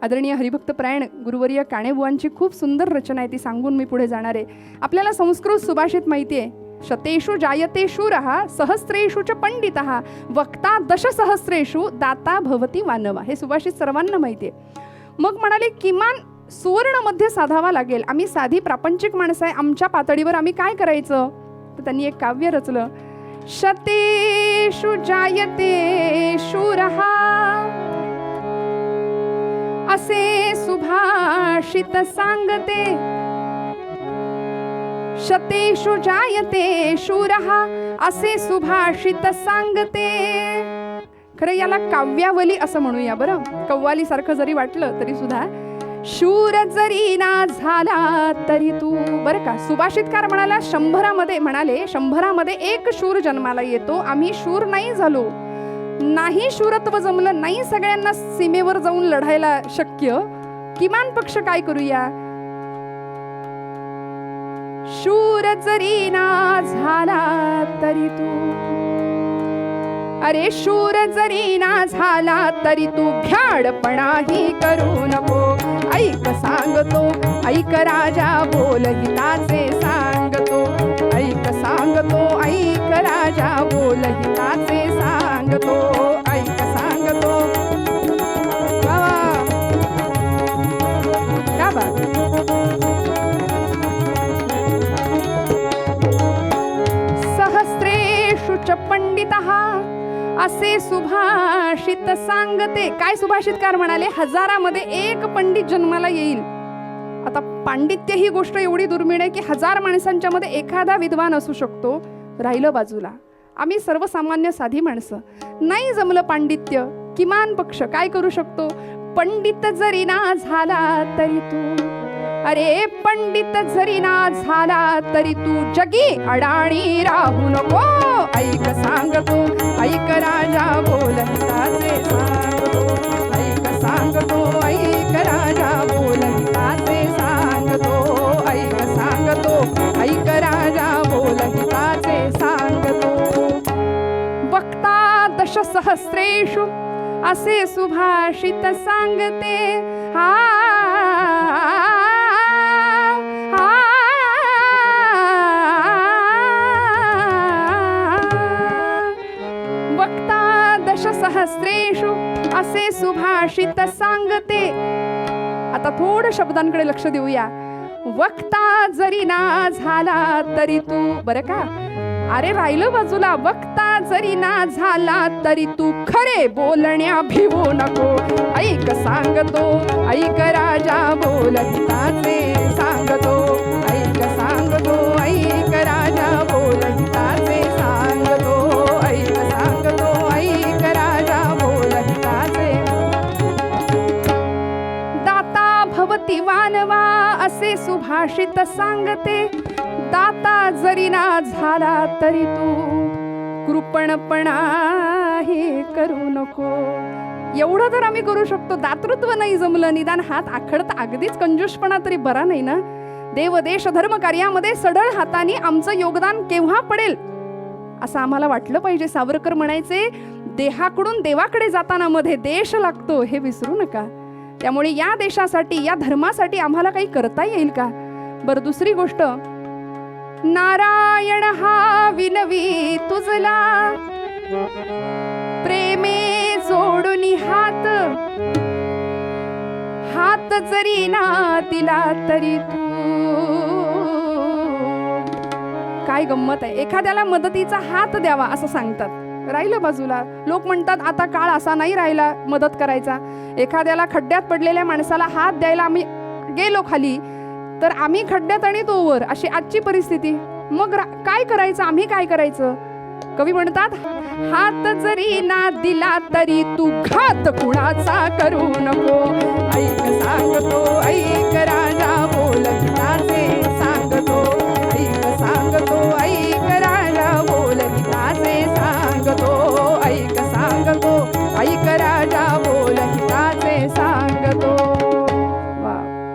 आदरणीय हरिभक्त परायण गुरुवर्य काणेबुवांची खूप सुंदर रचना आहे, ती सांगून मी पुढे जाणार आहे. आपल्याला संस्कृत सुभाषित माहिती आहे, शतेषु जायते शूरः सहस्रेषु च पंडितः वक्ता दशसहस्रेषु दाता भवति मानव. हे सुभाषित सर्वांना माहिती आहे. मग म्हणाले किमान सुवर्ण मध्ये साधावा लागेल. आम्ही साधी प्रापंचिक माणसं आहे, आमच्या पातळीवर आम्ही काय करायचं? तर त्यांनी एक काव्य रचलं. शतेषु जायते शूरः असे सुभाषित सांगते. शतेषु जायते शूरः असे सुभाषित सांगते. खरं याला काव्यावली असं म्हणूया बरं. कव्वाली सारखं जरी वाटलं तरी सुद्धा शूर जरी ना झाला तरी तू, बरं का. सुभाषितकार म्हणाला 100मध्ये एक शूर जन्माला येतो. आम्ही शूर नाही झालो, नाही शूरत्व जमलं, नाही सगळ्यांना सीमेवर जाऊन लढायला शक्य. किमान पक्ष काय करूया? शूर जरी ना झाला तरी तू, अरे शूर जरी ना झाला तरी तू भ्याडपणाही करू नको. ऐक सांगतो, ऐक राजा बोल हिताचे सांगतो. ऐक सांगतो, ऐक राजा बोल हिताचे सांगतो. ऐक सांगतो. क्या बात. सहस्रेषु च पंडितः असे सुभाषित सांगते. काय सुभाषितकार म्हणाले? 1000मध्ये एक पंडित जन्माला येईल. आता पांडित्य ही गोष्ट एवढी दुर्मिळ आहे की 1000 माणसांच्या मध्ये एखादा विद्वान असू शकतो. राहिलं बाजूला आम्ही सर्वसामान्य साधी माणसं, नाही जमलं पांडित्य, किमान पक्ष काय करू शकतो? पंडित जरी ना झाला तरी तू, अरे पंडित जरी ना झाला तरी तू जगी अडाणी राहू नको. ऐक सांगतो, ऐक राजा बोल हिताचे सांगतो. ऐक सांगतो, ऐक राजा बोल हिताचे सांगतो. ऐक सांगतो, ऐक राजा बोल हिताचे सांगतो. वक्ता दशसहस्रेषु असे सुभाषित सांगते. सहस्रेषु असे सुभाषित सांगते. आता थोडं शब्दांकडे लक्ष देऊया. वक्ता जरी ना झाला तरी तू, बरं का. अरे राहिलं बाजूला, वक्ता जरी ना झाला तरी तू खरे बोलण्या भिवू नको. ऐक सांगतो, ऐक राजा बोल हिताचे सांगतो. ऐक सांगतो, ऐक राजा बोल हिताचे सांगतो. ऐक सांगतो, ऐक राजा बोल हिताचे. दाता भवति मानवा असे सुभाषित सांगते. दाता जरी ना झाला तरी तू कृपणपणा हे करू नको. एवढं तर आम्ही करू शकतो. दातृत्व नाही जमलं, निदान हात आखडता अगदीच कंजूषपणा तरी बरा नाही ना. देव देश धर्म कार्यामध्ये सढळ हाताने आमचं योगदान केव्हा पडेल असं आम्हाला वाटलं पाहिजे. सावरकर म्हणायचे, देहाकडून देवाकडे जाताना मध्ये देश लागतो हे विसरू नका. त्यामुळे या देशासाठी, या धर्मासाठी आम्हाला काही करता येईल का? बरं, दुसरी गोष्ट, नारायण हा विनवी तुझला प्रेमे जोडून हात. हात जरी ना दिला तरी तू. काय गंमत आहे, एखाद्याला मदतीचा हात द्यावा असं सांगतात. राहिलं बाजूला, लोक म्हणतात आता काळ असा नाही राहिला मदत करायचा. एखाद्याला खड्ड्यात पडलेल्या माणसाला हात द्यायला आम्ही गेलो खाली तर आम्ही खड्ड्यात आणि तो वर, अशी आजची परिस्थिती. मग काय करायचं? आम्ही काय करायचं? कवी म्हणतात, हात जरी ना दिला तरी तू घात कुणाचा करू नको. ऐक सांगतो, ऐक राजा बोल